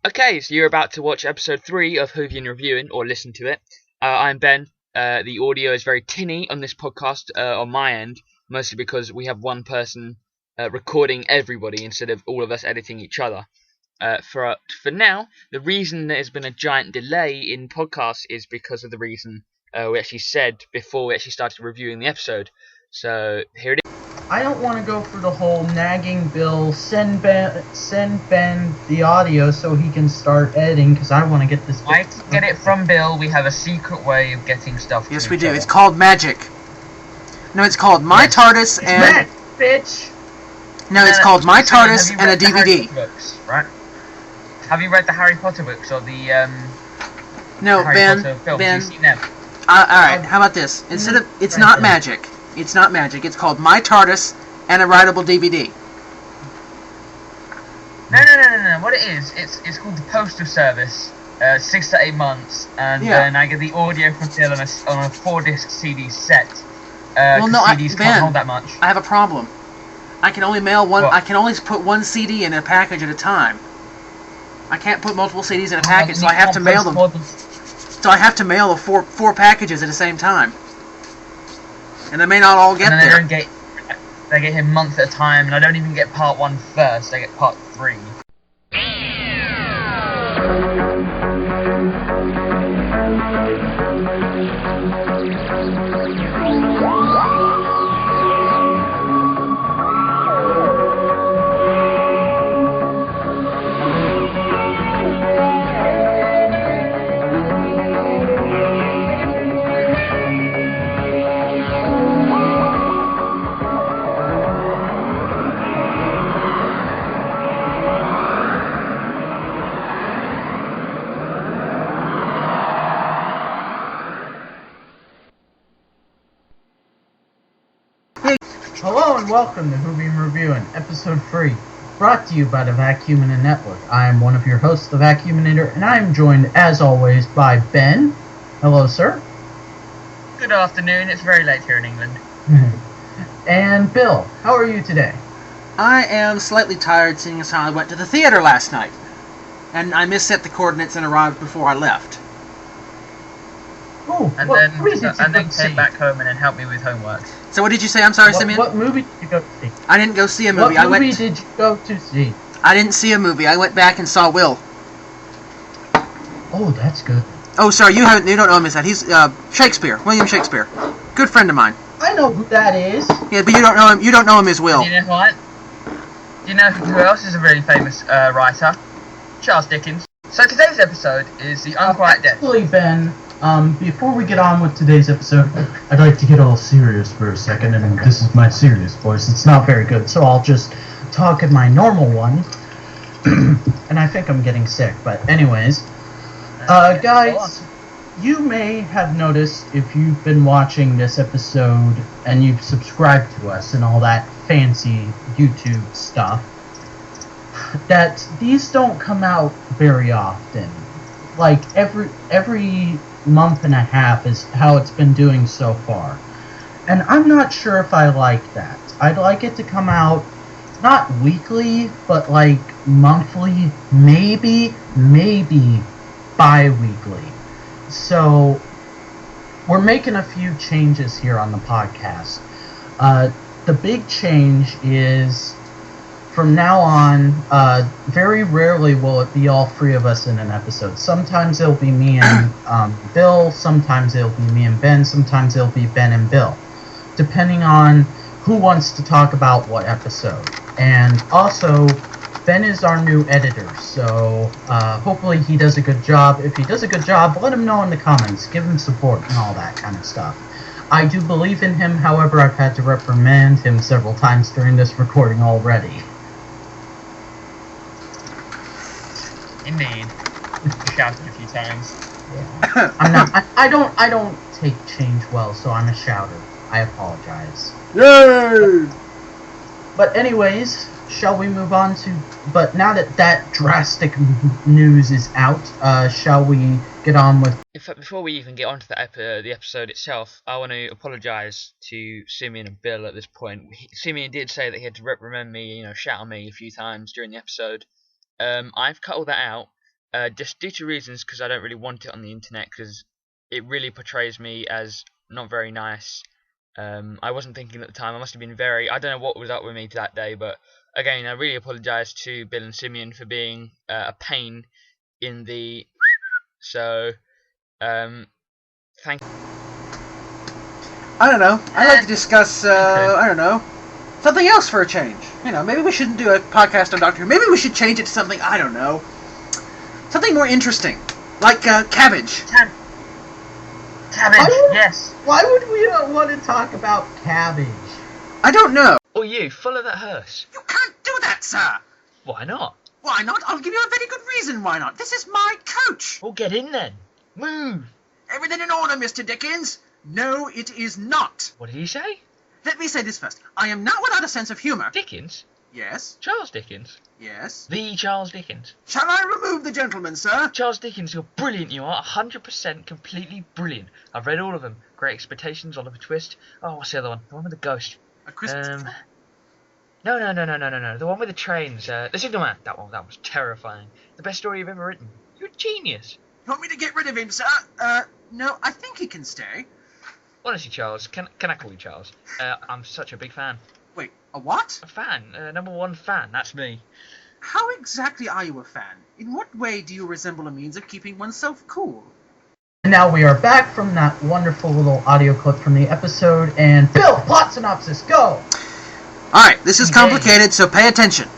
Okay, so you're about to watch episode 3 of Whovian Reviewin, or listen to it. I'm Ben. The audio is very tinny on this podcast on my end, mostly because we have one person recording everybody instead of all of us editing each other. For now, the reason there's been a giant delay in podcasts is because of the reason we actually said before we actually started reviewing the episode. So here it is. I don't want to go for the whole nagging Bill, send Ben the audio so he can start editing, because I want to get this. I get it from Bill. We have a secret way of getting stuff. Yes, we do. It's called magic. No, it's called My TARDIS and... Magic, bitch! No, it's called My TARDIS and a DVD. Books, right? Have you read the Harry Potter books or the No, Harry Ben, Potter films? Ben. You've seen them? Alright, how about this? Instead of... It's not magic. It's not magic. It's called My TARDIS and a writable DVD. No. What it is, it's called the Postal Service. 6 to 8 months, and then I get the audio from Bill on a 4-disc CD set. Well, no, CDs Ben, can't hold that much. I have a problem. I can only mail one. What? I can only put one CD in a package at a time. I can't put multiple CDs in a package, so I have to mail them. So I have to mail four packages at the same time, and they may not all get there. They get him months at a time, and I don't even get part 1 first. I get part 3. Hello and welcome to Whovian Reviewin, episode 3, brought to you by the Vacuuminator Network. I am one of your hosts, the Vacuuminator, and I am joined, as always, by Ben. Hello, sir. Good afternoon. It's very late here in England. And Bill, how are you today? I am slightly tired, seeing as how I went to the theater last night, and I misset the coordinates and arrived before I left. Oh, And then came back home and then helped me with homework. So what did you say? I'm sorry, Simeon? What movie did you go to see? I didn't go see a movie. What movie did you go to see? I didn't see a movie. I went back and saw Will. Oh, that's good. Oh, sorry, you don't know him as that. He's Shakespeare, William Shakespeare, good friend of mine. I know who that is. Yeah, but you don't know him. You don't know him as Will. Do you know what? Do you know who else is a really famous writer? Charles Dickens. So today's episode is the Unquiet Death. Actually, Ben, before we get on with today's episode, I'd like to get all serious for a second, and this is my serious voice. It's not very good, so I'll just talk in my normal one. And I think I'm getting sick, but anyways. Guys, you may have noticed, if you've been watching this episode and you've subscribed to us and all that fancy YouTube stuff, that these don't come out very often. Like, every month and a half is how it's been doing so far. And I'm not sure if I like that. I'd like it to come out not weekly, but like monthly, maybe bi-weekly. So we're making a few changes here on the podcast. The big change is, from now on, very rarely will it be all three of us in an episode. Sometimes it'll be me and Bill, sometimes it'll be me and Ben, sometimes it'll be Ben and Bill, depending on who wants to talk about what episode. And also, Ben is our new editor, so hopefully he does a good job. If he does a good job, let him know in the comments. Give him support and all that kind of stuff. I do believe in him, however, I've had to reprimand him several times during this recording already. Indeed. Shouted a few times. Yeah. I don't take change well, so I'm a shouter. I apologize. Yay! But anyways, shall we move on to... But now that drastic news is out, shall we get on with... In fact, before we even get on to the episode itself, I want to apologise to Simeon and Bill at this point. Simeon did say that he had to reprimand me, shout at me a few times during the episode. I've cut all that out, just due to reasons because I don't really want it on the internet because it really portrays me as not very nice. I wasn't thinking at the time. I must have been I don't know what was up with me that day, but again, I really apologise to Bill and Simeon for being a pain in the... So, thank you. I don't know. I'd like to discuss, I don't know, something else for a change. You know, maybe we shouldn't do a podcast on Doctor Who. Maybe we should change it to something, I don't know, something more interesting, like cabbage. Cabbage, yes. Why would we not want to talk about cabbage? I don't know. Or you, follow that hearse. You can't do that, sir. Why not? Why not? I'll give you a very good reason why not. This is my coach. Well, get in then. Move. Everything in order, Mr. Dickens. No, it is not. What did he say? Let me say this first. I am not without a sense of humour. Dickens? Yes. Charles Dickens? Yes. The Charles Dickens? Shall I remove the gentleman, sir? Charles Dickens, you're brilliant, you are. 100% completely brilliant. I've read all of them. Great Expectations, Oliver Twist. Oh, what's the other one? The one with the ghost. A Christmas... No. The one with the trains. The Signal Man. That was terrifying. The best story you've ever written. You're a genius. You want me to get rid of him, sir? No, I think he can stay. Honestly, Charles, can I call you Charles? I'm such a big fan. Wait, a what? A fan. #1 fan. That's me. How exactly are you a fan? In what way do you resemble a means of keeping oneself cool? And now we are back from that wonderful little audio clip from the episode, and Bill, plot synopsis, go! Alright, this is complicated, so pay attention.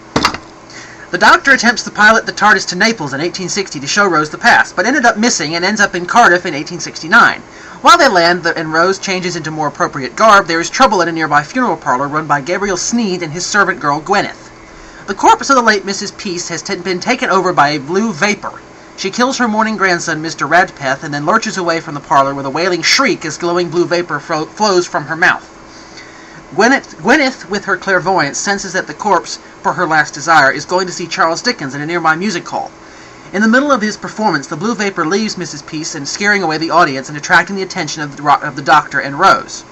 The Doctor attempts to pilot the TARDIS to Naples in 1860 to show Rose the past, but ended up missing and ends up in Cardiff in 1869. While they land and Rose changes into more appropriate garb, there is trouble in a nearby funeral parlour run by Gabriel Sneed and his servant girl Gwyneth. The corpse of the late Mrs. Peace has been taken over by a blue vapour. She kills her mourning grandson, Mr. Radpeth, and then lurches away from the parlour with a wailing shriek as glowing blue vapour flows from her mouth. Gwyneth, with her clairvoyance, senses that the corpse, for her last desire, is going to see Charles Dickens in a nearby music hall. In the middle of his performance, the blue vapour leaves Mrs. Peace and scaring away the audience and attracting the attention of the Doctor and Rose.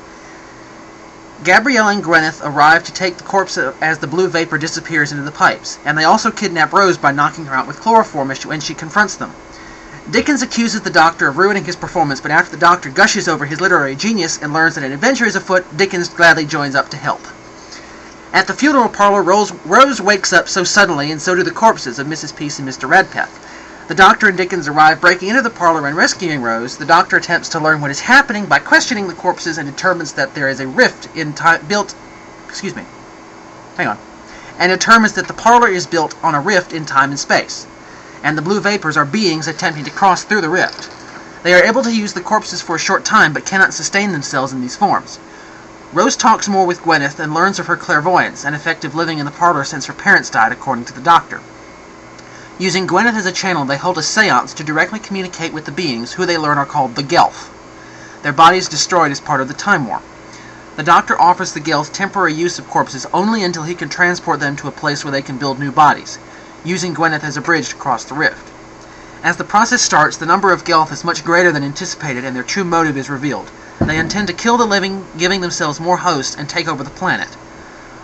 Gabrielle and Gwyneth arrive to take the corpse as the blue vapour disappears into the pipes, and they also kidnap Rose by knocking her out with chloroform when she confronts them. Dickens accuses the Doctor of ruining his performance, but after the Doctor gushes over his literary genius and learns that an adventure is afoot, Dickens gladly joins up to help. At the funeral parlour, Rose wakes up so suddenly, and so do the corpses of Mrs. Peace and Mr. Radpeth. The Doctor and Dickens arrive, breaking into the parlour and rescuing Rose. The Doctor attempts to learn what is happening by questioning the corpses and determines that there is a rift in time and determines that the parlour is built on a rift in time and space, and the blue vapours are beings attempting to cross through the rift. They are able to use the corpses for a short time, but cannot sustain themselves in these forms. Rose talks more with Gwyneth and learns of her clairvoyance and effective living in the parlour since her parents died, according to the Doctor. Using Gwyneth as a channel, they hold a seance to directly communicate with the beings, who they learn are called the Gelth. Their bodies destroyed as part of the Time War. The Doctor offers the Gelth temporary use of corpses only until he can transport them to a place where they can build new bodies, using Gwyneth as a bridge to cross the rift. As the process starts, the number of Gelth is much greater than anticipated, and their true motive is revealed. They intend to kill the living, giving themselves more hosts, and take over the planet.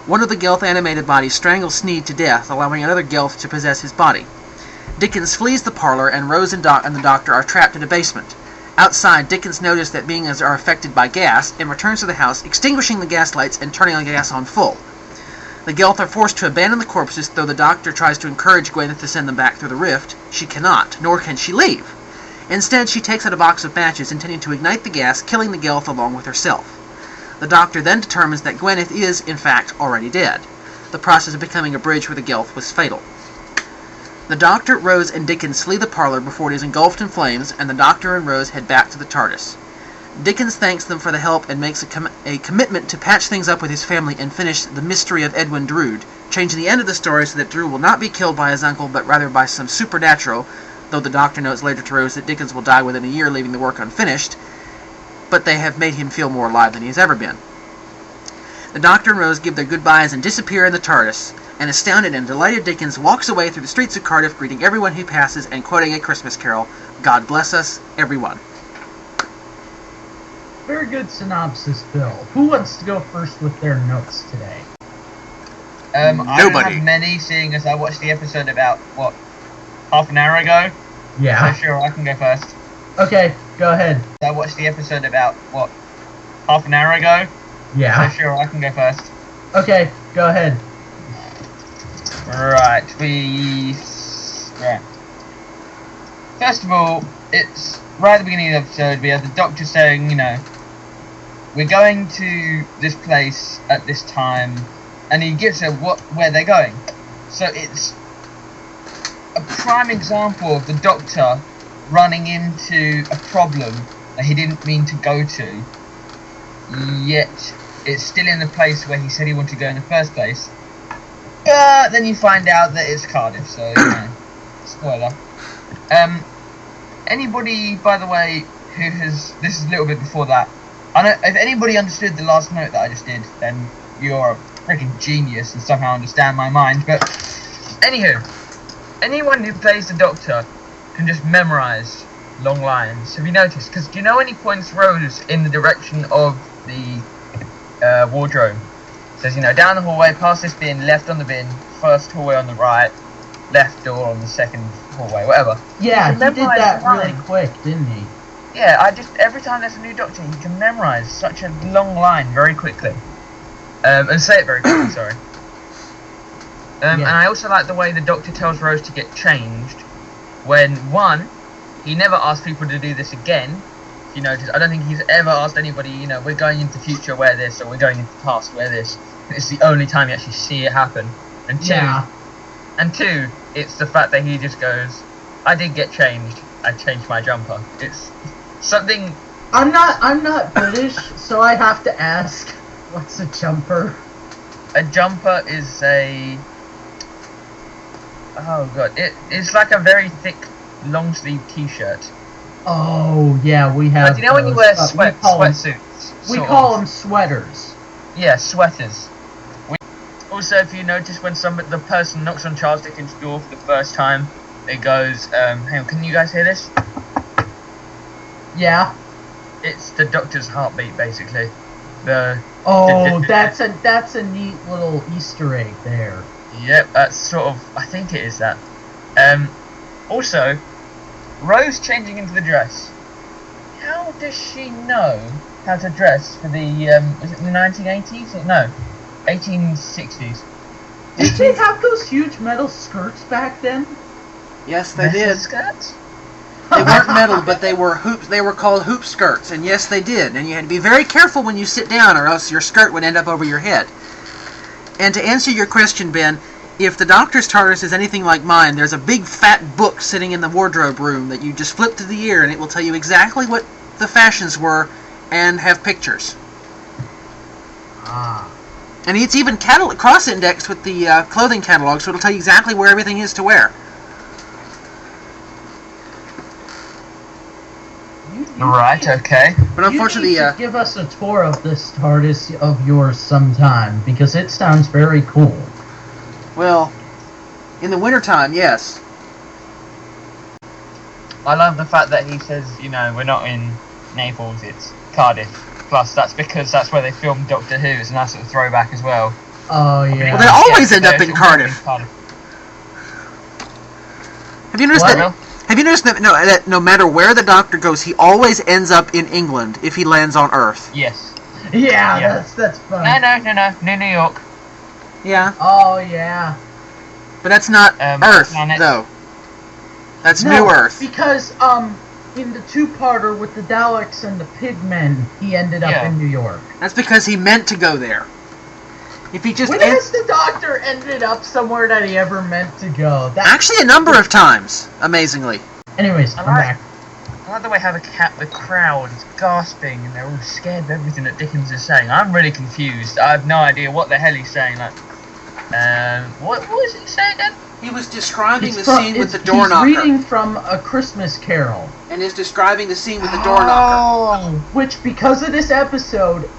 One of the Gelth animated bodies strangles Sneed to death, allowing another Gelth to possess his body. Dickens flees the parlour, and Rose and the Doctor are trapped in a basement. Outside, Dickens notices that beings are affected by gas, and returns to the house, extinguishing the gas lights and turning the gas on full. The Gelth are forced to abandon the corpses, though the Doctor tries to encourage Gwyneth to send them back through the rift. She cannot, nor can she leave. Instead, she takes out a box of matches, intending to ignite the gas, killing the Gelth along with herself. The Doctor then determines that Gwyneth is, in fact, already dead. The process of becoming a bridge for the Gelth was fatal. The Doctor, Rose, and Dickens flee the parlour before it is engulfed in flames, and the Doctor and Rose head back to the TARDIS. Dickens thanks them for the help and makes a commitment to patch things up with his family and finish The Mystery of Edwin Drood, changing the end of the story so that Drew will not be killed by his uncle, but rather by some supernatural, though the Doctor notes later to Rose that Dickens will die within a year, leaving the work unfinished, but they have made him feel more alive than he has ever been. The Doctor and Rose give their goodbyes and disappear in the TARDIS. An astounded and delighted Dickens walks away through the streets of Cardiff, greeting everyone he passes and quoting A Christmas Carol, "God bless us, everyone." Very good synopsis, Bill. Who wants to go first with their notes today? I don't have many, seeing as I watched the episode about, half an hour ago? Yeah. So sure, I can go first. Okay, go ahead. I watched the episode about, what, half an hour ago? Yeah. So sure, I can go first. Okay, go ahead. Right, Right. First of all, it's right at the beginning of the episode, we have the doctor saying, we're going to this place at this time, and he gives her where they're going. So it's a prime example of the doctor running into a problem that he didn't mean to go to, yet it's still in the place where he said he wanted to go in the first place. But then you find out that it's Cardiff, so spoiler. Anybody, by the way, who has, this is a little bit before that, if anybody understood the last note that I just did, then you're a freaking genius and somehow understand my mind. But anywho, anyone who plays the Doctor can just memorize long lines. Have you noticed? Because do you know when he points Rose in the direction of the wardrobe? It says, down the hallway, past this bin, left on the bin, first hallway on the right, left door on the second hallway, whatever. Yeah, he did that really line. quick, didn't he? Yeah, every time there's a new Doctor, he can memorize such a long line very quickly. And say it very quickly, sorry. And I also like the way the Doctor tells Rose to get changed when, one, he never asks people to do this again. If you notice, I don't think he's ever asked anybody, we're going into the future, wear this, or we're going into the past, wear this. It's the only time you actually see it happen. And two, it's the fact that he just goes, I did get changed, I changed my jumper. It's something... I'm not British, so I have to ask, what's a jumper? A jumper is a... Oh god, it's like a very thick, long-sleeve t-shirt. Oh, yeah, we have. But you know when you wear sweatsuits? We call them sweaters. Yeah, sweaters. Also, if you notice when the person knocks on Charles Dickens' door for the first time, it goes, hang on, can you guys hear this? Yeah. It's the Doctor's heartbeat, basically. That's a neat little Easter egg there. Yep, that's sort of, I think it is that. Also, Rose changing into the dress. How does she know how to dress for the, was it the 1980s? No, 1860s. Did they have those huge metal skirts back then? Yes, they did. Skirts? They weren't metal, but they were hoops. They were called hoop skirts, and yes, they did. And you had to be very careful when you sit down, or else your skirt would end up over your head. And to answer your question, Ben, if the Doctor's TARDIS is anything like mine, there's a big fat book sitting in the wardrobe room that you just flip to the ear, and it will tell you exactly what the fashions were, and have pictures. Ah. And it's even cross-indexed with the clothing catalog, so it'll tell you exactly where everything is to wear. Right, okay. But unfortunately, you need to give us a tour of this TARDIS of yours sometime, because it sounds very cool. well, in the wintertime, yes. I love the fact that he says, we're not in Naples, it's Cardiff. Plus, that's because that's where they filmed Doctor Who. It's a nice little throwback as well. Oh, yeah. Well, they always end up in Cardiff. Have you noticed that? Have you noticed that no matter where the Doctor goes, he always ends up in England if he lands on Earth? Yes. Yeah, that's fun. No, New York. Yeah. Oh, yeah. But that's not Earth, planet. though. That's No, New Earth. Because, in the two-parter with the Daleks and the Pigmen, he ended up in New York. That's because he meant to go there. If he just When has the Doctor ended up somewhere that he ever meant to go? Actually, a number of times, amazingly. Anyways, I'm back. I like the way how the crowd is gasping and they're all scared of everything that Dickens is saying. I'm really confused. I have no idea what the hell he's saying. Like, what was he saying again? He was describing the scene with the door knocker. He's reading from A Christmas Carol. And is describing the scene with the door knocker. Which, because of this episode,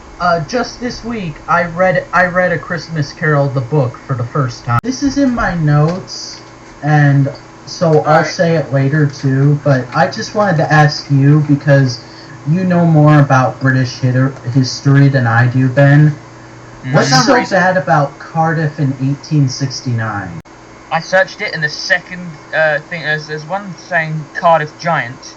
just this week, I read A Christmas Carol, the book, for the first time. This is in my notes, and so I'll say it later too, but I just wanted to ask you, because you know more about British history than I do, Ben. What's so bad about Cardiff in 1869? I searched it, and the second thing there's one saying Cardiff Giant,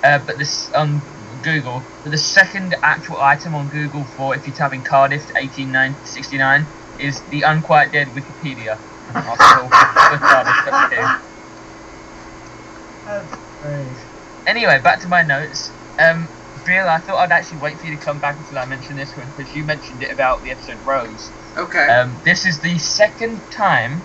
but this on Google. But the second actual item on Google for if you type in Cardiff 1869 is the Unquiet Dead Wikipedia article for Cardiff. That's great. Anyway, back to my notes. Bill, I thought I'd actually wait for you to come back until I mention this one because you mentioned it about the episode Rose. Okay. This is the second time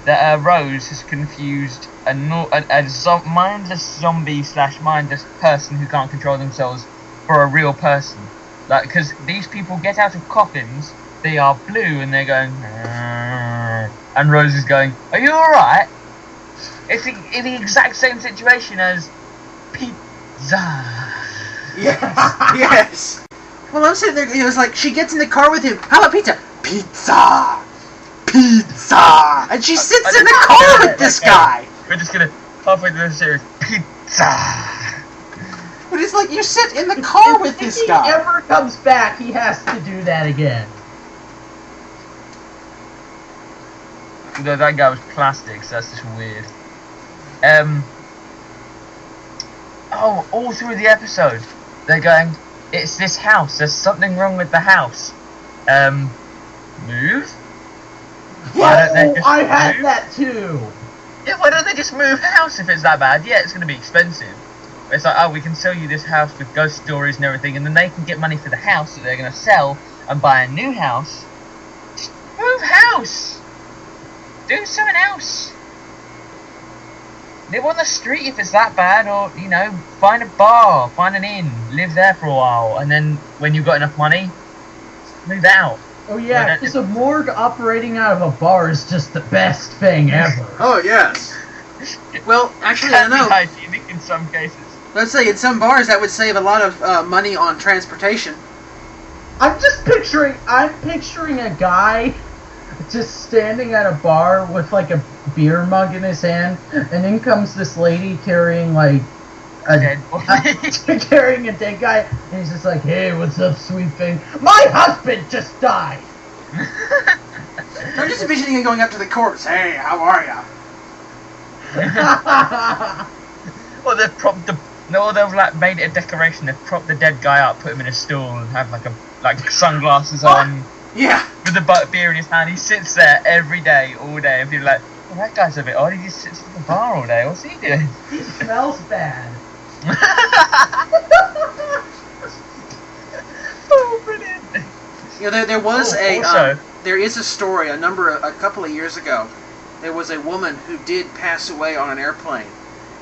that Rose has confused a mindless zombie / mindless person who can't control themselves for a real person. Like, because these people get out of coffins, they are blue and they're going, and Rose is going, "Are you alright?" It's in the exact same situation as pizza. Yes. Well, I'm sitting there. It was like she gets in the car with him. How about pizza? Pizza. And she sits in the car with this guy. We're just gonna halfway through the series. Pizza. But it's like you sit in the car with this guy. If he ever comes back, he has to do that again. Although that guy was plastic, so that's just weird. All through the episode, they're going, "It's this house. There's something wrong with the house." Move? Why don't they just I had move? that too. Yeah, why don't they just move house if it's that bad? Yeah, it's going to be expensive. But it's like, oh, we can sell you this house with ghost stories and everything, and then they can get money for the house that they're going to sell and buy a new house. Just move house. Do something else. Live on the street if it's that bad, or, you know, find a bar, find an inn, live there for a while, and then when you've got enough money, move out. Oh yeah, because a morgue operating out of a bar is just the best thing ever. Oh yes. Well, actually, I Can don't be know. hygienic in some cases. Let's say in some bars that would save a lot of money on transportation. I'm picturing a guy just standing at a bar with like a beer mug in his hand, and in comes this lady carrying like Dead body. carrying a dead guy, and he's just like, "Hey, what's up, sweet thing? My husband just died." I'm just envisioning you going up to the corpse. Hey, how are ya? Or they've propped they've like made it a decoration. They've propped the dead guy up, put him in a stool, and have like sunglasses on Yeah. with a beer in his hand. He sits there every day, all day, and people are like, "Oh, that guy's a bit odd. He just sits at the bar all day. What's he doing?" He smells bad. Oh, brilliant! You know, there was also, there is a story a couple of years ago. There was a woman who did pass away on an airplane,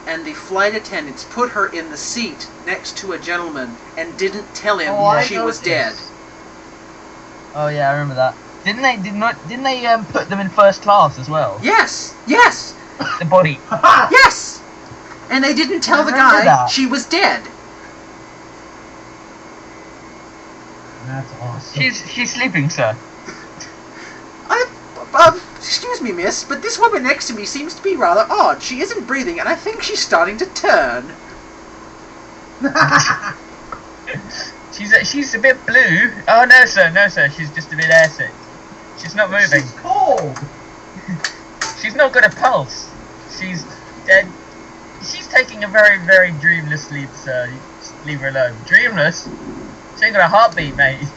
and the flight attendants put her in the seat next to a gentleman and didn't tell him she was dead. oh yeah, I remember that. Didn't they put them in first class as well? Yes. The body. Yes. And they didn't tell the remember guy that. she was dead. That's awesome. She's sleeping, sir. Excuse me, miss, but this woman next to me seems to be rather odd. She isn't breathing, and I think she's starting to turn. She's a bit blue. Oh no, sir. She's just a bit airsick. She's not moving. She's cold. She's not got a pulse. She's dead. She's taking a very, very dreamless sleep, sir. You just leave her alone. Dreamless? She ain't got a heartbeat, mate.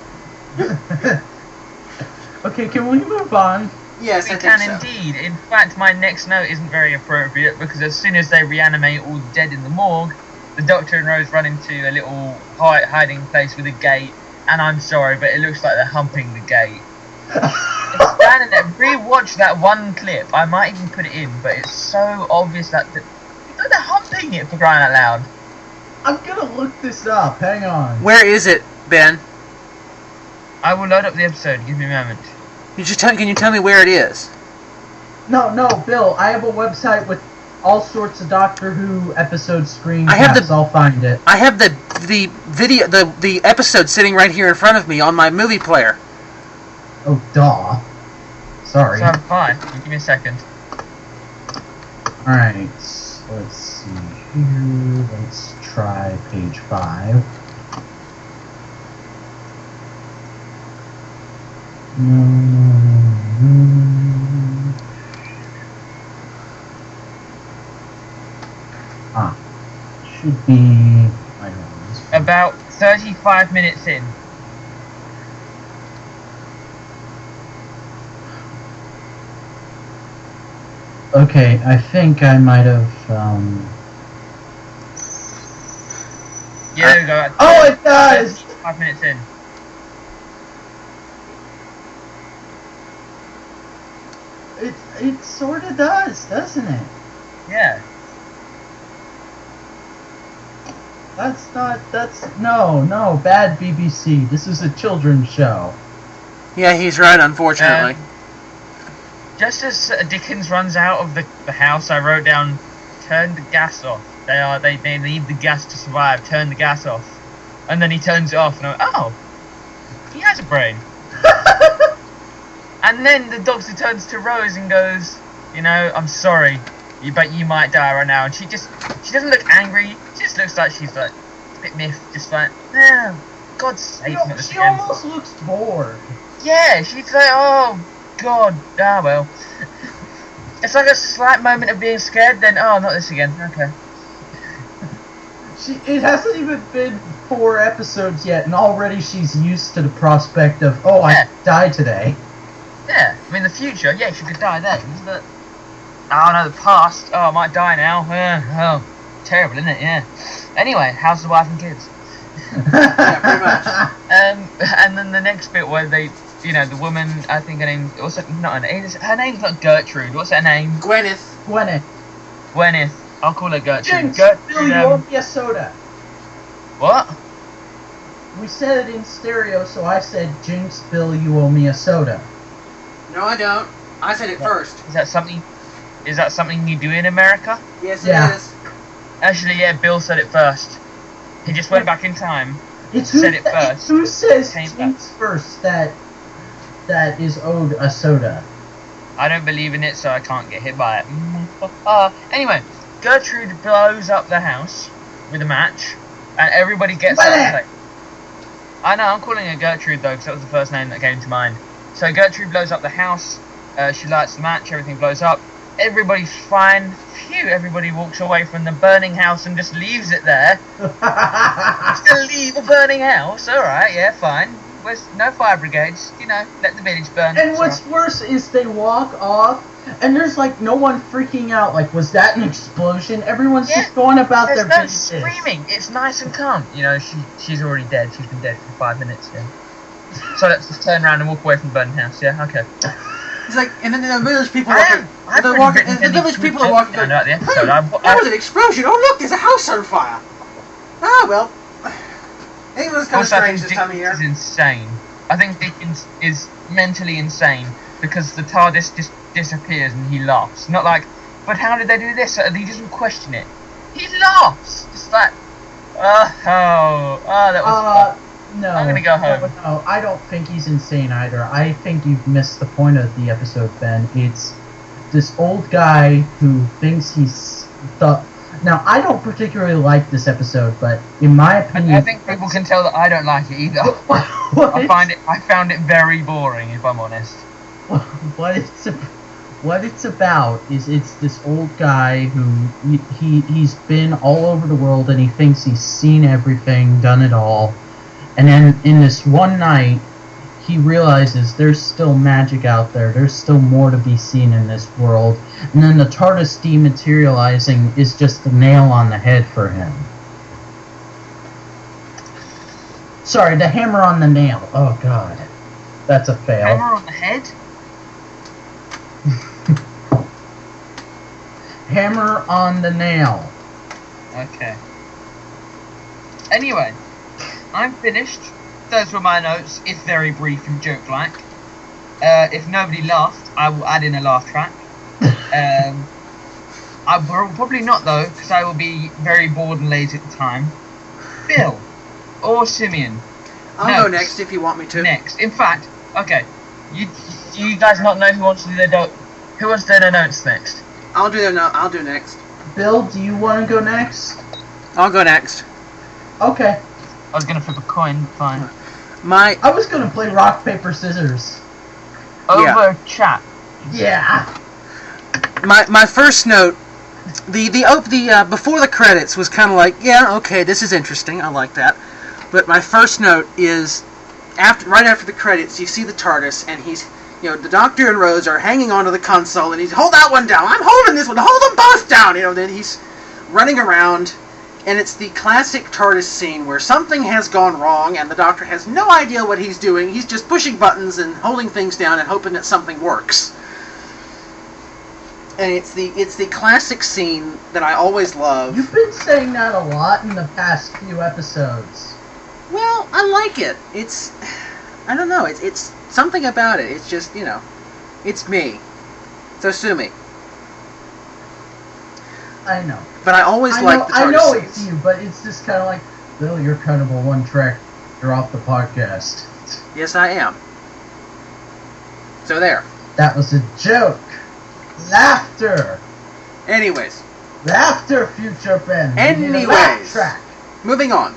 Okay, can we move on? Yes, We I think can so. indeed. In fact, my next note isn't very appropriate because as soon as they reanimate all the dead in the morgue, the Doctor and Rose run into a little hiding place with a gate, and I'm sorry, but it looks like they're humping the gate. It's standing there. Rewatch that one clip. I might even put it in, but it's so obvious that they're humping it, for crying out loud. I'm gonna look this up. Hang on. Where is it, Ben? I will load up the episode. Give me a moment. Can you tell me where it is? No, Bill. I have a website with all sorts of Doctor Who episode screen I have caps. I'll find it. I have the video, the episode sitting right here in front of me on my movie player. Oh, duh. Sorry. So I'm fine. Give me a second. Alright, let's see here. Let's try page 5. should be, I don't know, about 35 minutes in. Okay, I think I might have, Yeah, there we go. Oh, it does! 5 minutes in. It sort of does, doesn't it? Yeah. No, bad BBC. This is a children's show. Yeah, he's right, unfortunately. Just as Dickens runs out of the house, I wrote down, turn the gas off. They need the gas to survive, turn the gas off. And then he turns it off, and I went, oh, he has a brain. And then the doctor turns to Rose and goes, I'm sorry, but you might die right now. And she doesn't look angry, she just looks like she's like, a bit miffed, just like, God's sake, not this She again. almost looks bored. Yeah, she's like, oh, God, well. It's like a slight moment of being scared, then, oh, not this again, okay. It hasn't even been 4 episodes yet, and already she's used to the prospect of, oh, I could die today. Yeah, I mean, the future, yeah, she could die then, but, oh no, the past, oh, I might die now, oh, terrible, isn't it, yeah. Anyway, how's the wife and kids? Yeah, pretty much. And then the next bit where they, the woman, I think her name, also, not her name, her name's not Gertrude, what's her name? Gwyneth. Gwyneth, I'll call her Gertrude. Jinx, Bill, you owe me a soda. What? We said it in stereo, so I said, Jinx, Bill, you owe me a soda. No, I don't. I said it first. Is that something you do in America? Yes, Yeah. it is. Actually, yeah, Bill said it first. He just went back in time, said it first. Who says came back. Jinx first that is owed a soda? I don't believe in it, so I can't get hit by it. Anyway, Gertrude blows up the house with a match, and everybody gets out. I know, I'm calling her Gertrude though, because that was the first name that came to mind. So Gertrude blows up the house, she lights the match, everything blows up, everybody's fine, phew, everybody walks away from the burning house and just leaves it there. Just gonna leave a burning house, alright, yeah, fine. There's no fire brigades, let the village burn. And what's worse is they walk off, and there's like no one freaking out, like, was that an explosion? Everyone's just going about their business. There's no screaming, it's nice and calm. She's already dead, she's been dead for 5 minutes, yeah. So let's just turn around and walk away from the burning house, yeah, okay. It's like, and then the village people The village people are walking. There was an explosion. Oh look, there's a house on fire. Ah well. England's kind of strange this time of year. Dickens is insane. I think Dickens is mentally insane because the TARDIS just disappears and he laughs. Not like, but how did they do this? He doesn't question it. He laughs. Just like, that was fun. No. I'm gonna go home. No, I don't think he's insane either. I think you've missed the point of the episode, Ben. It's this old guy who thinks he's Now, I don't particularly like this episode, but in my opinion, I think people can tell that I don't like it either. I found it very boring, if I'm honest. What it's about is it's this old guy who he's been all over the world and he thinks he's seen everything, done it all. And then in this one night, he realizes there's still magic out there. There's still more to be seen in this world. And then the TARDIS dematerializing is just the nail on the head for him. Sorry, the hammer on the nail. Oh, God. That's a fail. Hammer on the head? Hammer on the nail. Okay. Anyway, I'm finished. Those were my notes, if very brief and joke-like. If nobody laughed, I will add in a laugh track. I will probably not though, because I will be very bored and lazy at the time. Bill or Simeon. I'll go next if you want me to. Next. In fact, okay. You guys not know who wants to do their who wants to do their notes next? I'll do next. Bill, do you want to go next? I'll go next. Okay. I was gonna flip a coin, fine. I was gonna play rock, paper, scissors. Over chat. Yeah. My first note the before the credits was kind of like, yeah, okay, this is interesting. I like that. But my first note is right after the credits, you see the TARDIS, and he's, the Doctor and Rose are hanging onto the console, and he's, hold that one down. I'm holding this one. Hold them both down. Then he's running around, and it's the classic TARDIS scene where something has gone wrong, and the Doctor has no idea what he's doing. He's just pushing buttons and holding things down and hoping that something works. And it's the classic scene that I always love. You've been saying that a lot in the past few episodes. Well, I like it. I don't know. It's something about it. It's just, it's me. So sue me. I know. But I always like the TARDIS I know scenes. it's you, but it's just kind of like, Bill, you're kind of a one-track. You're off the podcast. Yes, I am. So there. That was a joke. Laughter. Anyways. Laughter, future Ben. Anyways. Moving on.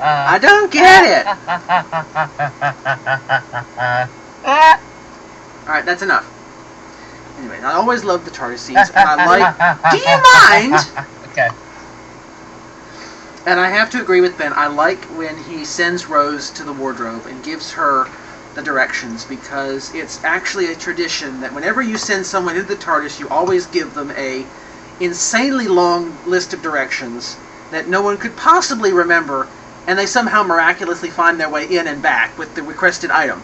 I don't get it. Alright, that's enough. Anyway, I always love the TARDIS scenes, and I like... Do you mind? Okay. And I have to agree with Ben. I like when he sends Rose to the wardrobe and gives her the directions, because it's actually a tradition that whenever you send someone into the TARDIS, you always give them a insanely long list of directions that no one could possibly remember, and they somehow miraculously find their way in and back with the requested item.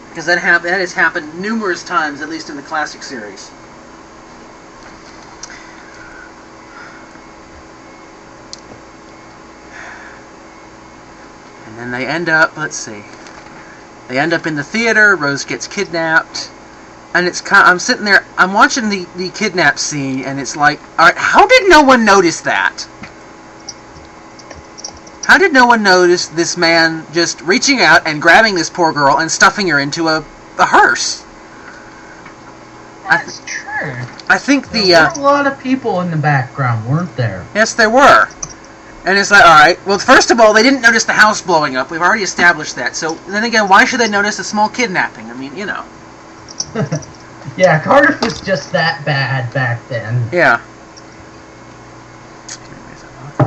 Because that has happened numerous times, at least in the classic series. And then they end up, they end up in the theater, Rose gets kidnapped, and I'm sitting there, I'm watching the kidnap scene, and it's like, alright, how did no one notice that? How did no one notice this man just reaching out and grabbing this poor girl and stuffing her into a hearse? That's true. I think There were a lot of people in the background, weren't there? Yes, there were. And it's like, alright, well, first of all, they didn't notice the house blowing up. We've already established that. So, then again, why should they notice a small kidnapping? I mean, Yeah, Cardiff was just that bad back then. Yeah.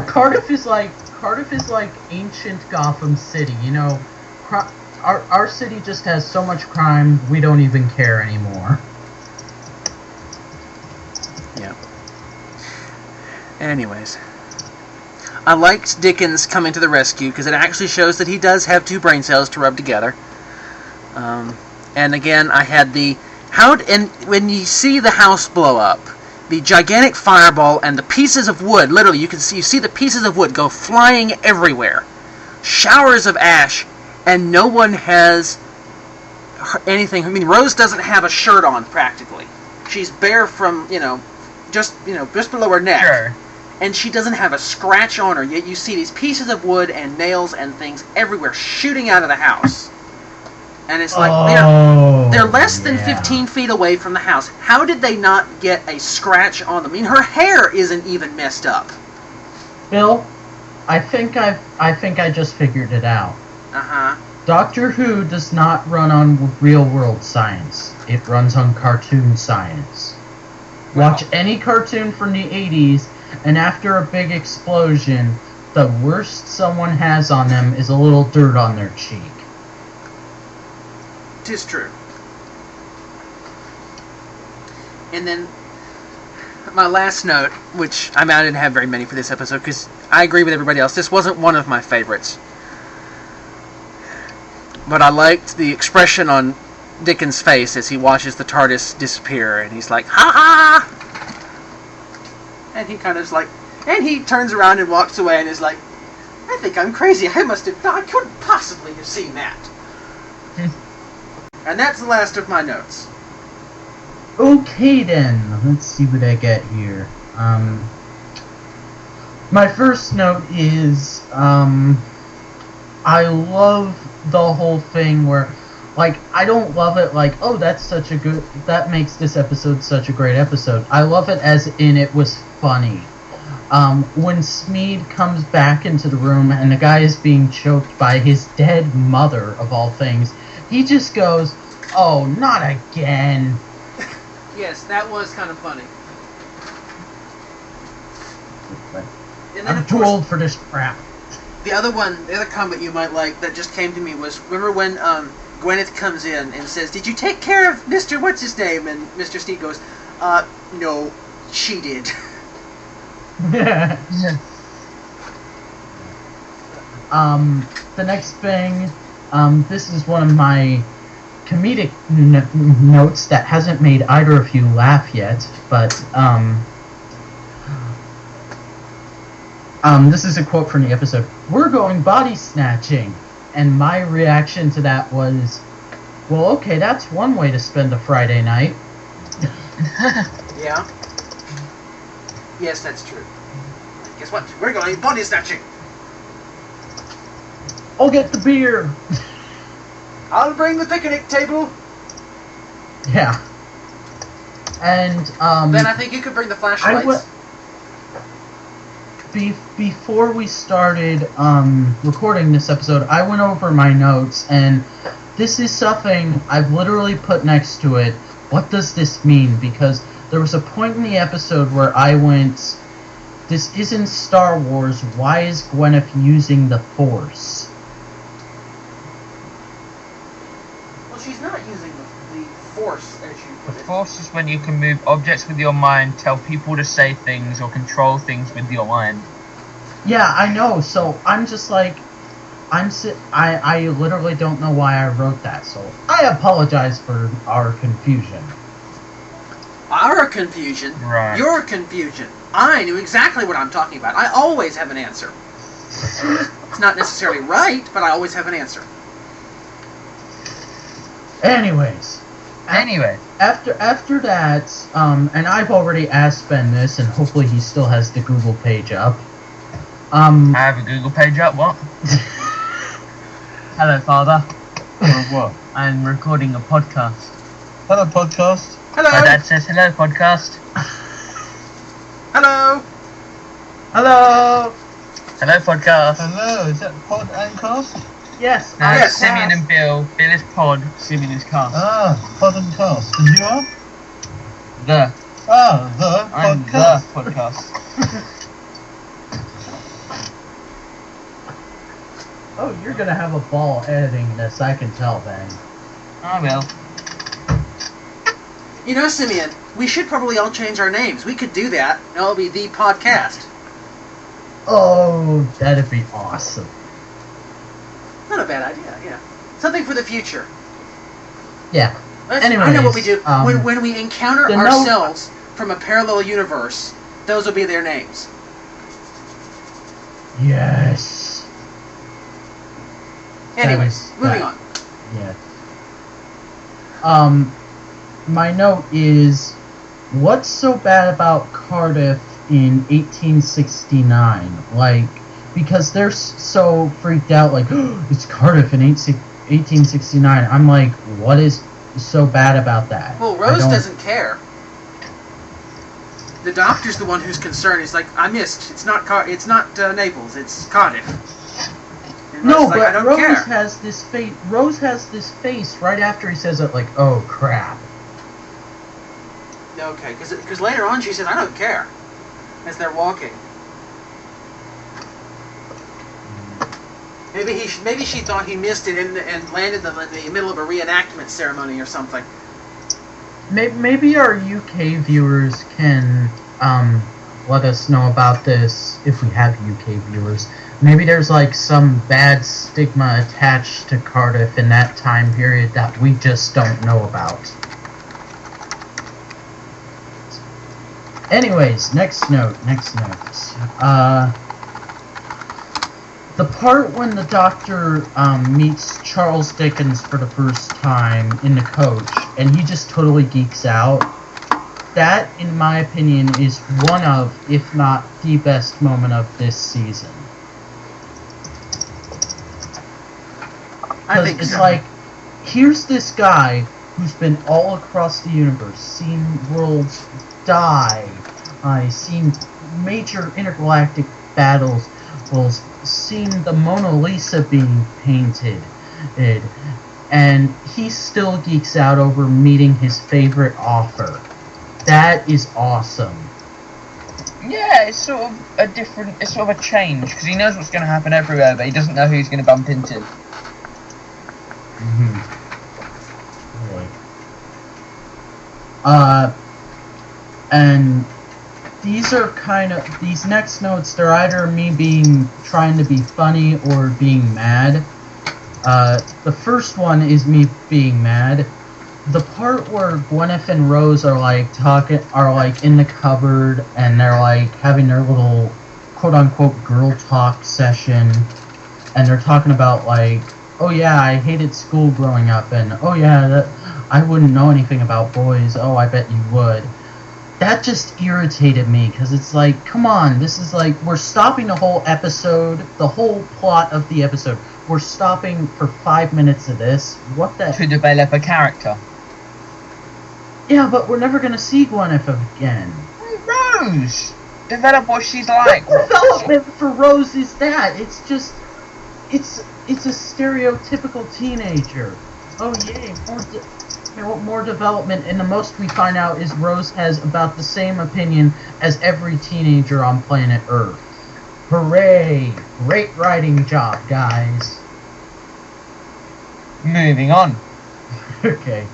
Cardiff is like ancient Gotham City, Our city just has so much crime, we don't even care anymore. Yeah. Anyways. I liked Dickens coming to the rescue, because it actually shows that he does have two brain cells to rub together. And again, I had and when you see the house blow up, the gigantic fireball and the pieces of wood, literally, you see the pieces of wood go flying everywhere. Showers of ash, and no one has anything. I mean, Rose doesn't have a shirt on, practically. She's bare from, just below her neck. Sure. And she doesn't have a scratch on her, yet you see these pieces of wood and nails and things everywhere shooting out of the house. And it's like, they're less than 15 feet away from the house. How did they not get a scratch on them? I mean, her hair isn't even messed up. Bill, I think I just figured it out. Uh-huh. Doctor Who does not run on real-world science. It runs on cartoon science. Watch any cartoon from the 80s, and after a big explosion, the worst someone has on them is a little dirt on their cheek. 'Tis true. And then, my last note, which I didn't have very many for this episode, because I agree with everybody else, this wasn't one of my favorites. But I liked the expression on Dickens' face as he watches the TARDIS disappear, and he's like, ha ha! And he kind of is like, and he turns around and walks away and is like, I think I'm crazy, I couldn't possibly have seen that. And that's the last of my notes. Okay then, let's see what I get here. My first note is, I love the whole thing where, I don't love it oh, that makes this episode such a great episode. I love it as in it was funny. When Smeed comes back into the room and the guy is being choked by his dead mother, of all things, he just goes, Oh, not again. Yes, that was kind of funny. And then, I'm of too course, old for this crap. the other comment you might like that just came to me was, remember when Gwyneth comes in and says, "Did you take care of Mr. What's his name?" And Mr. Steve goes, "No, she did." The next thing, this is one of my comedic notes that hasn't made either of you laugh yet, but, this is a quote from the episode, "We're going body snatching," and my reaction to that was, well, okay, that's one way to spend a Friday night. Yeah. Yes, that's true. Guess what? We're going body snatching. I'll get the beer. I'll bring the picnic table. Yeah. And, Then I think you could bring the flashlights. Before we started recording this episode, I went over my notes, and this is something I've literally put next to it. What does this mean? Because there was a point in the episode where I went, this isn't Star Wars, why is Gwyneth using the Force? Well, she's not using the Force, as you The put it. Force is when you can move objects with your mind, tell people to say things, or control things with your mind. Yeah, I know, so I'm just like, I literally don't know why I wrote that, so I apologize for our confusion. Our confusion? Right. Your confusion. I knew exactly what I'm talking about. I always have an answer. It's not necessarily right, but I always have an answer. Anyways. Anyway. After that, and I've already asked Ben this, and hopefully he still has the Google page up. I have a Google page up, what? Hello, Father. What? I'm recording a podcast. Hello, podcast. Hello! My dad says hello, podcast. Hello! Hello! Hello, podcast. Hello, is that pod and cast? Yes, No, yes. Simeon and Bill. Bill is pod, Simeon is cast. Ah, pod and cast. And you are? The. Ah, the I'm podcast. the podcast. Oh, you're gonna have a ball editing this, I can tell, Ben. I will. You know, Simeon, we should probably all change our names. We could do that. It'll be the podcast. Oh, that'd be awesome. Not a bad idea, yeah. Something for the future. Yeah. I know Anyways, what we do. When we encounter the ourselves from a parallel universe, those will be their names. Yes. Anyways, moving on. Yes. My note is, what's so bad about Cardiff in 1869? Like, because they're so freaked out, like, oh, it's Cardiff in 1869. I'm like, what is so bad about that? Well, Rose doesn't care. The doctor's the one who's concerned. He's like, I missed. It's not Naples. It's Cardiff. And No, Rose's like, I but don't Rose care. has this face. Rose has this face right after he says it, like, oh crap. Okay, because later on she says, I don't care, as they're walking. Maybe she thought he missed it and landed them in the middle of a reenactment ceremony or something. Maybe our UK viewers can let us know about this if we have UK viewers. Maybe there's like some bad stigma attached to Cardiff in that time period that we just don't know about. Anyways, next note. The part when the doctor meets Charles Dickens for the first time in the coach, and he just totally geeks out, that, in my opinion, is one of, if not the best moment of this season. I think it's so. like, here's this guy who's been all across the universe, seen worlds die, seen major intergalactic battles, seen the Mona Lisa being painted, and he still geeks out over meeting his favorite author. That is awesome. Yeah, it's sort of a change, because he knows what's going to happen everywhere, but he doesn't know who he's going to bump into. Really. And these next notes, they're either me trying to be funny or being mad. The first one is me being mad. The part where Gwyneth and Rose are in the cupboard and they're like having their little quote unquote girl talk session, and they're talking about like, oh yeah, I hated school growing up, and oh yeah, I wouldn't know anything about boys, oh I bet you would. That just irritated me, because it's like, come on, this is like, we're stopping the whole episode, the whole plot of the episode. We're stopping for 5 minutes of this. What the... To develop a character. Yeah, but we're never going to see Gwyneth again. Rose! Develop what she's like. What development for Rose is that? It's just... It's a stereotypical teenager. Oh yay, more development, and the most we find out is Rose has about the same opinion as every teenager on planet Earth. Hooray! Great writing job, guys. Moving on. Okay.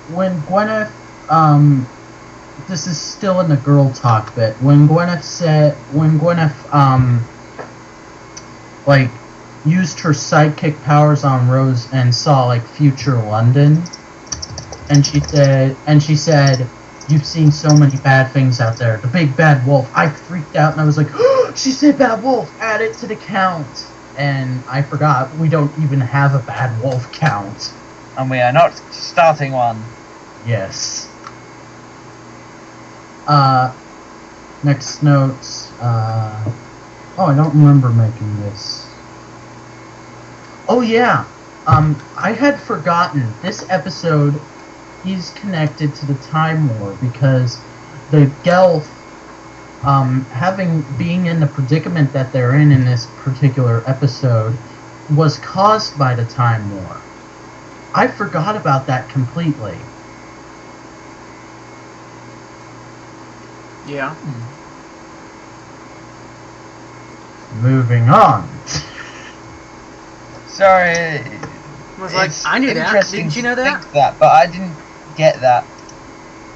When Gwyneth, this is still in the girl talk bit. When Gwyneth, used her sidekick powers on Rose and saw, like, future London, and she said, you've seen so many bad things out there. The big bad wolf. I freaked out and I was like, oh, she said bad wolf. Add it to the count. And I forgot we don't even have a bad wolf count. And we are not starting one. Yes. Next notes. Oh, I don't remember making this. Oh yeah. I had forgotten this episode is connected to the Time War because the Gelf, being in the predicament that they're in this particular episode, was caused by the Time War. I forgot about that completely. Yeah. Moving on. Sorry. I was like, I knew that. Didn't you know that? Think that, but I didn't get that.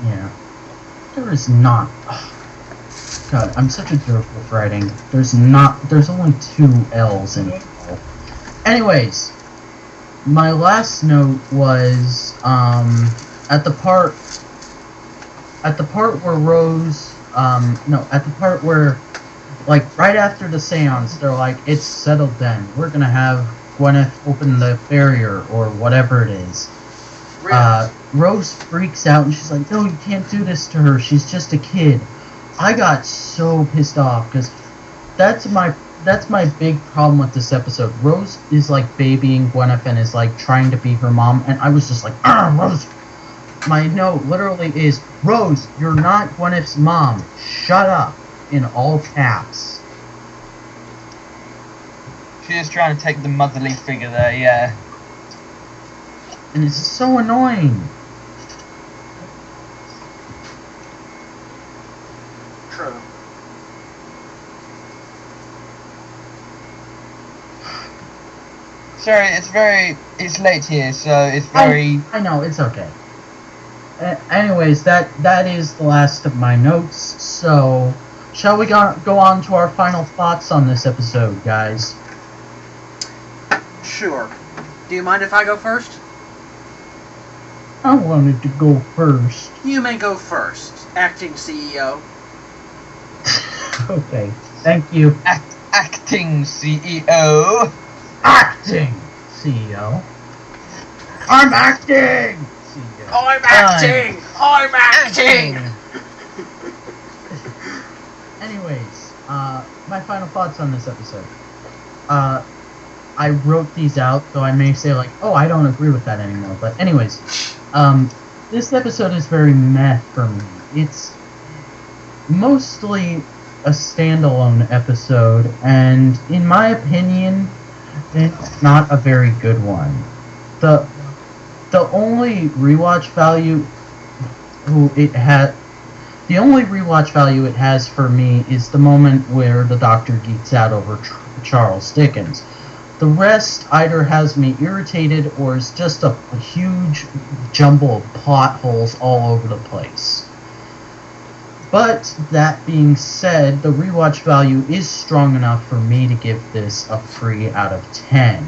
Yeah. There is not... Oh, God, I'm such a jerk with writing. There's only 2 L's in it. Anyways, my last note was, at the part where Rose, at the part where, like, right after the seance, they're like, it's settled then. We're gonna have Gwyneth open the barrier, or whatever it is. Rose freaks out and she's like, no, you can't do this to her. She's just a kid. I got so pissed off because that's my big problem with this episode. Rose is like babying Gwyneth and is like trying to be her mom, and I was just like, Rose. My note literally is, Rose, you're not Gwyneth's mom. Shut up, in all caps. She's just trying to take the motherly figure there, yeah. And it's so annoying. True. Sorry, it's late here, so it's very... I know, it's okay. Anyways, that is the last of my notes, so shall we go on to our final thoughts on this episode, guys? Sure. Do you mind if I go first? I wanted to go first. You may go first, acting CEO. Okay, thank you. Acting CEO. Acting CEO. I'm acting CEO. I'm acting! I'm acting! Anyways, my final thoughts on this episode. I wrote these out, so I may say like, oh, I don't agree with that anymore. But anyways, this episode is very meh for me. It's mostly a standalone episode, and in my opinion, It's not a very good one. The only rewatch value it has for me is the moment where the Doctor geeks out over Charles Dickens. The rest either has me irritated or is just a huge jumble of plot holes all over the place. But that being said, the rewatch value is strong enough for me to give this a 3 out of 10.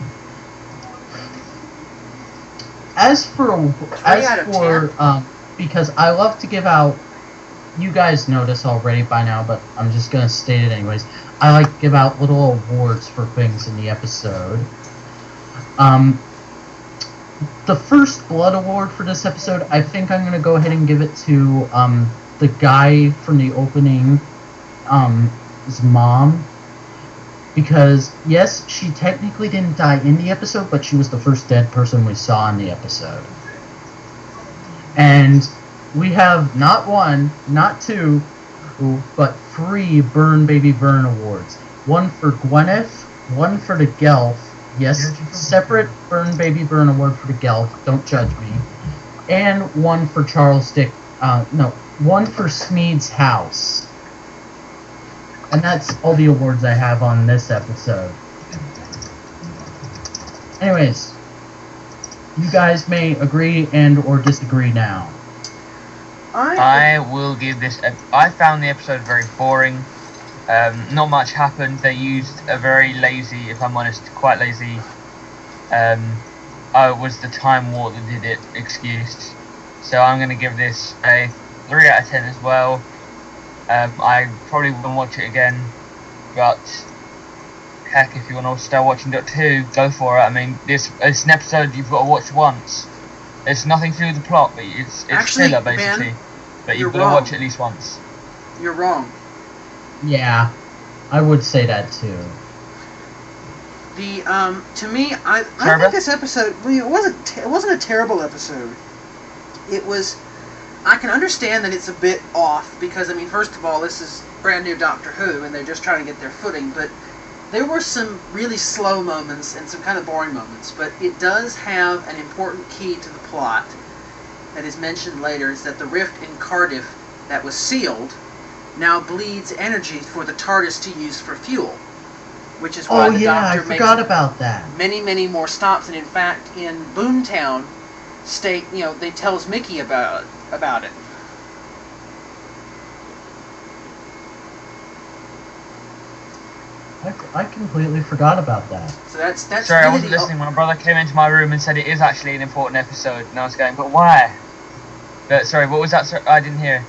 Because I love to give out, you guys know this already by now, but I'm just going to state it anyways. I like to give out little awards for things in the episode. The First Blood Award for this episode, I think I'm going to go ahead and give it to the guy from the opening, his mom. Because, yes, she technically didn't die in the episode, but she was the first dead person we saw in the episode. And we have not one, not two, but 3 Burn Baby Burn awards. One for Gwyneth, one for the Gelf. Yes, separate Burn Baby Burn award for the Gelf, don't judge me. And one for one for Smede's house. And that's all the awards I have on this episode. Anyways, you guys may agree and or disagree now. I will give this. I found the episode very boring. Not much happened. They used a very lazy, if I'm honest, quite lazy. Oh, it was the Time Warp that did it excuse. So I'm going to give this a 3 out of 10 as well. I probably wouldn't watch it again, but heck, if you want to start watching Doctor Who, go for it. I mean, it's an episode you've got to watch once. It's nothing to do with the plot, but it's filler basically. Ben, but you've got to watch it at least once. You're wrong. Yeah, I would say that too. To me, I think this episode, it wasn't a terrible episode. It was. I can understand that it's a bit off because, I mean, first of all, this is brand new Doctor Who and they're just trying to get their footing, but there were some really slow moments and some kind of boring moments, but it does have an important key to the plot that is mentioned later, is that the rift in Cardiff that was sealed now bleeds energy for the TARDIS to use for fuel, which is why the Doctor makes about that. Many, many more stops, and in fact, in Boomtown, they tells Mickey about it. I completely forgot about that. So that's sorry, really I wasn't listening. My brother came into my room and said it is actually an important episode, and I was going, but why? But sorry, what was that? Sir? I didn't hear.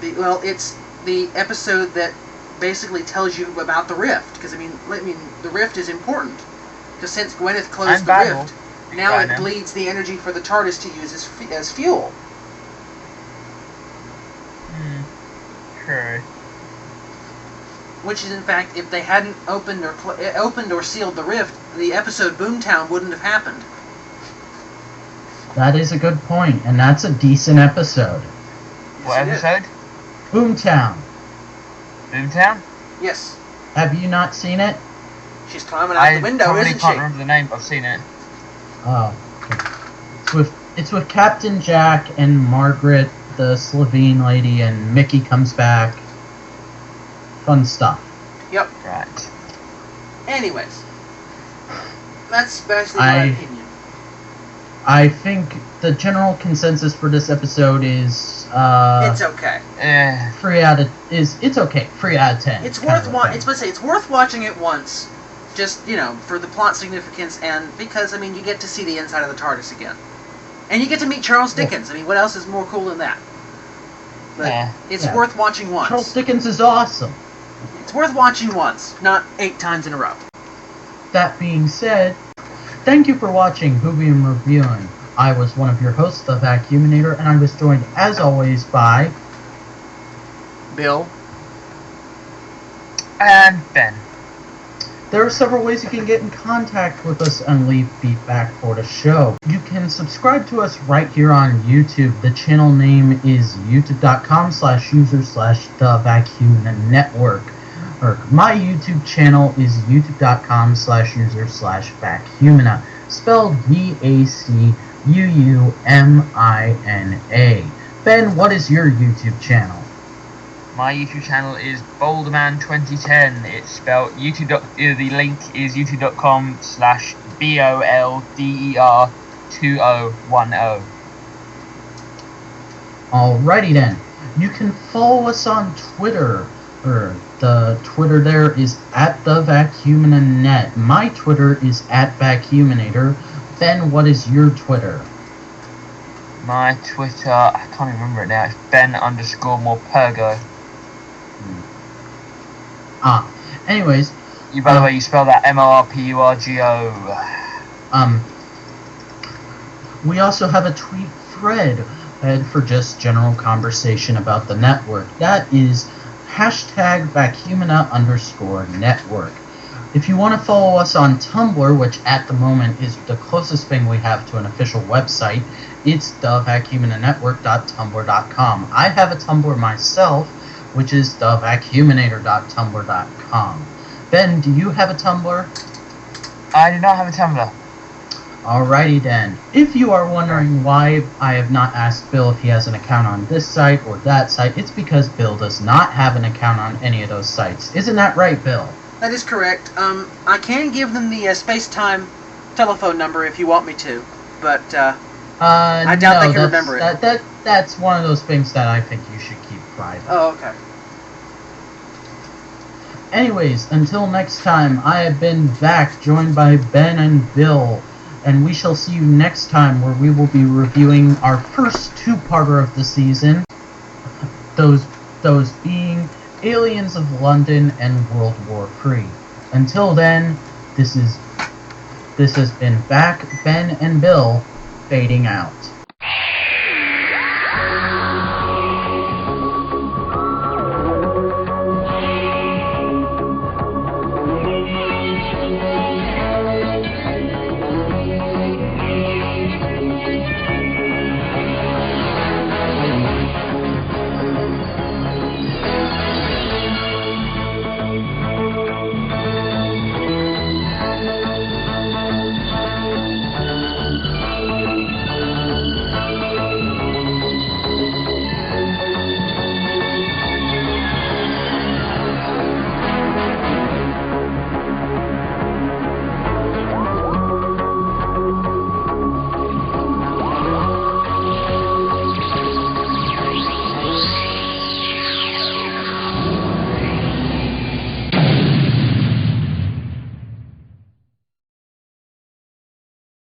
It's the episode that basically tells you about the rift, because I mean, the rift is important. Because since Gwyneth closed the rift, now it bleeds the energy for the TARDIS to use as fuel. Sure. Which is, in fact, if they hadn't opened or sealed the rift, the episode Boomtown wouldn't have happened. That is a good point, and that's a decent episode. What episode? Boomtown. Boomtown? Yes. Have you not seen it? She's climbing out the window, isn't she? I can't remember the name, but I've seen it. Oh, okay. It's with Captain Jack and Margaret, the Slovene lady, and Mickey comes back. Fun stuff. Yep. Right. Anyways, that's basically my opinion. I think the general consensus for this episode is it's okay. 3 out of it's okay. 3 out of 10. It's worth it's worth watching it once, just for the plot significance and because you get to see the inside of the TARDIS again, and you get to meet Charles Dickens. I mean, what else is more cool than that? But it's worth watching once. Charles Dickens is awesome. It's worth watching once, not 8 times in a row. That being said, thank you for watching Whovian Reviewin. I was one of your hosts, the Vacuuminator, and I was joined, as always, by Bill and Ben. There are several ways you can get in contact with us and leave feedback for the show. You can subscribe to us right here on YouTube. The channel name is youtube.com/user/thevacuumnetwork. My YouTube channel is youtube.com/user/Vacumina, spelled VACUUMINA. Ben, what is your YouTube channel? My YouTube channel is Boulderman2010. It's spelled the link is youtube.com/BOLDER2010. Alrighty then. You can follow us on Twitter. The Twitter there is @theVacuminaNet. My Twitter is @Vacuminator. Ben, what is your Twitter? My Twitter, I can't remember it now. It's Ben_Morpurgo. Anyways. By the way, you spell that MORPURGO. We also have a tweet thread for just general conversation about the network. That is #Vacumina_network. If you want to follow us on Tumblr, which at the moment is the closest thing we have to an official website, it's thevacuminanetwork.tumblr.com. I have a Tumblr myself, which is thevacuminator.tumblr.com. Ben, do you have a Tumblr? I do not have a Tumblr. Alrighty then. If you are wondering why I have not asked Bill if he has an account on this site or that site, it's because Bill does not have an account on any of those sites. Isn't that right, Bill? That is correct. I can give them the space-time telephone number if you want me to, but I doubt they can remember it. That's one of those things that I think you should keep private. Oh, okay. Anyways, until next time, I have been Vac, joined by Ben and Bill, and we shall see you next time, where we will be reviewing our first two-parter of the season, those being Aliens of London and World War III. Until then, this has been Vac, Ben, and Bill, fading out.